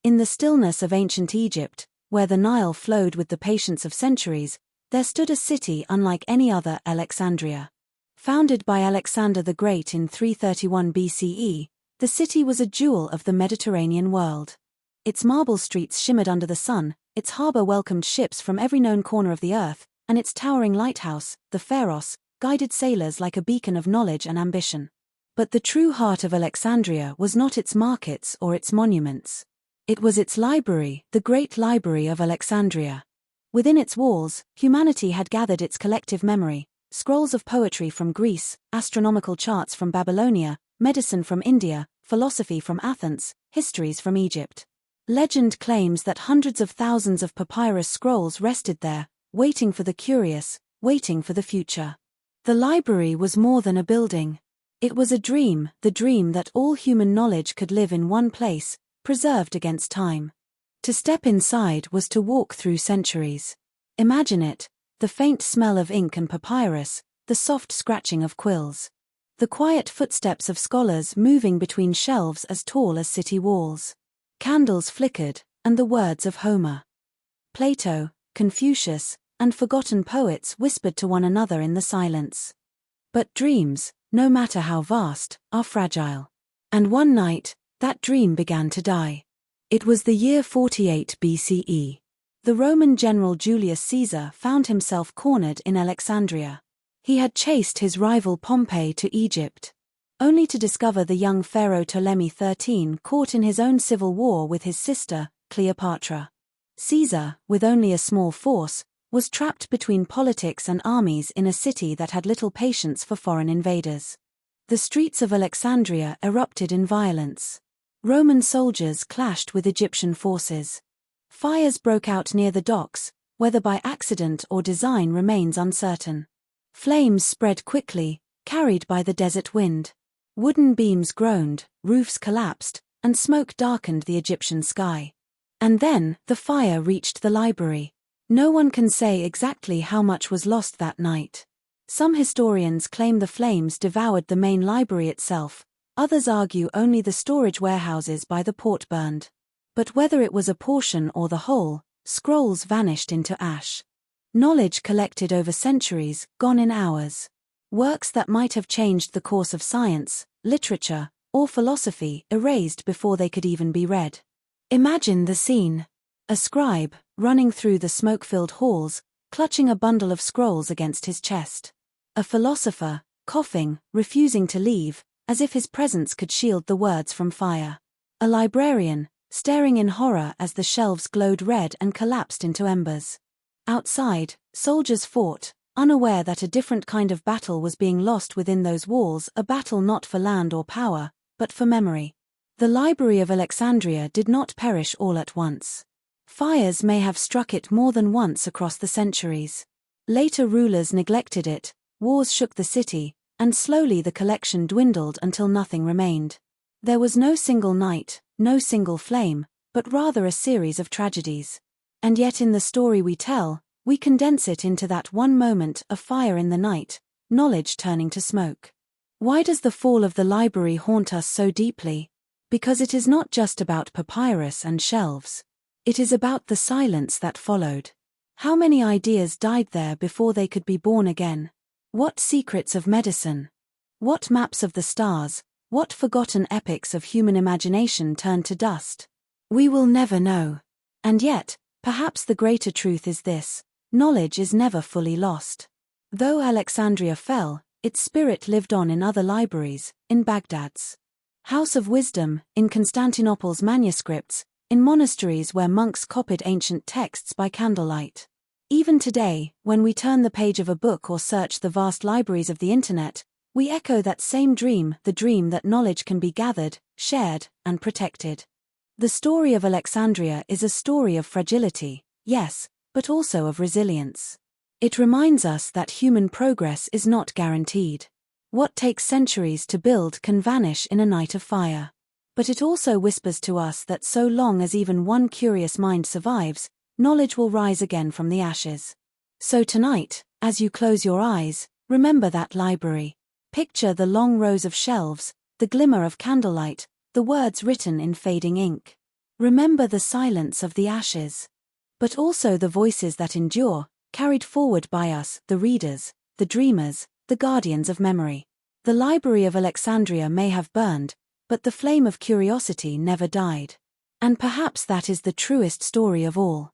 In the stillness of ancient Egypt, where the Nile flowed with the patience of centuries, there stood a city unlike any other, Alexandria. Founded by Alexander the Great in 331 BCE, the city was a jewel of the Mediterranean world. Its marble streets shimmered under the sun, its harbor welcomed ships from every known corner of the earth, and its towering lighthouse, the Pharos, guided sailors like a beacon of knowledge and ambition. But the true heart of Alexandria was not its markets or its monuments. It was its library, the Great Library of Alexandria. Within its walls, humanity had gathered its collective memory, scrolls of poetry from Greece, astronomical charts from Babylonia, medicine from India, philosophy from Athens, histories from Egypt. Legend claims that hundreds of thousands of papyrus scrolls rested there, waiting for the curious, waiting for the future. The library was more than a building. It was a dream, the dream that all human knowledge could live in one place, preserved against time. To step inside was to walk through centuries. Imagine it, the faint smell of ink and papyrus, the soft scratching of quills. The quiet footsteps of scholars moving between shelves as tall as city walls. Candles flickered, and the words of Homer, Plato, Confucius, and forgotten poets whispered to one another in the silence. But dreams, no matter how vast, are fragile. And one night, that dream began to die. It was the year 48 BCE. The Roman general Julius Caesar found himself cornered in Alexandria. He had chased his rival Pompey to Egypt, only to discover the young pharaoh Ptolemy XIII caught in his own civil war with his sister, Cleopatra. Caesar, with only a small force, was trapped between politics and armies in a city that had little patience for foreign invaders. The streets of Alexandria erupted in violence. Roman soldiers clashed with Egyptian forces. Fires broke out near the docks, whether by accident or design remains uncertain. Flames spread quickly, carried by the desert wind. Wooden beams groaned, roofs collapsed, and smoke darkened the Egyptian sky. And then, the fire reached the library. No one can say exactly how much was lost that night. Some historians claim the flames devoured the main library itself, others argue only the storage warehouses by the port burned. But whether it was a portion or the whole, scrolls vanished into ash. Knowledge collected over centuries, gone in hours. Works that might have changed the course of science, literature, or philosophy erased before they could even be read. Imagine the scene. A scribe, running through the smoke-filled halls, clutching a bundle of scrolls against his chest. A philosopher, coughing, refusing to leave, as if his presence could shield the words from fire. A librarian, staring in horror as the shelves glowed red and collapsed into embers. Outside, soldiers fought, unaware that a different kind of battle was being lost within those walls, a battle not for land or power, but for memory. The Library of Alexandria did not perish all at once. Fires may have struck it more than once across the centuries. Later rulers neglected it, wars shook the city, and slowly the collection dwindled until nothing remained. There was no single night, no single flame, but rather a series of tragedies. And yet in the story we tell, we condense it into that one moment, a fire in the night, knowledge turning to smoke. Why does the fall of the library haunt us so deeply? Because it is not just about papyrus and shelves. It is about the silence that followed. How many ideas died there before they could be born again? What secrets of medicine? What maps of the stars? What forgotten epics of human imagination turned to dust? We will never know. And yet, perhaps the greater truth is this: knowledge is never fully lost. Though Alexandria fell, its spirit lived on in other libraries, in Baghdad's House of Wisdom, in Constantinople's manuscripts, in monasteries where monks copied ancient texts by candlelight. Even today, when we turn the page of a book or search the vast libraries of the internet, we echo that same dream, the dream that knowledge can be gathered, shared, and protected. The story of Alexandria is a story of fragility, yes, but also of resilience. It reminds us that human progress is not guaranteed. What takes centuries to build can vanish in a night of fire. But it also whispers to us that so long as even one curious mind survives, knowledge will rise again from the ashes. So tonight, as you close your eyes, remember that library. Picture the long rows of shelves, the glimmer of candlelight, the words written in fading ink. Remember the silence of the ashes. But also the voices that endure, carried forward by us, the readers, the dreamers, the guardians of memory. The Library of Alexandria may have burned, but the flame of curiosity never died. And perhaps that is the truest story of all.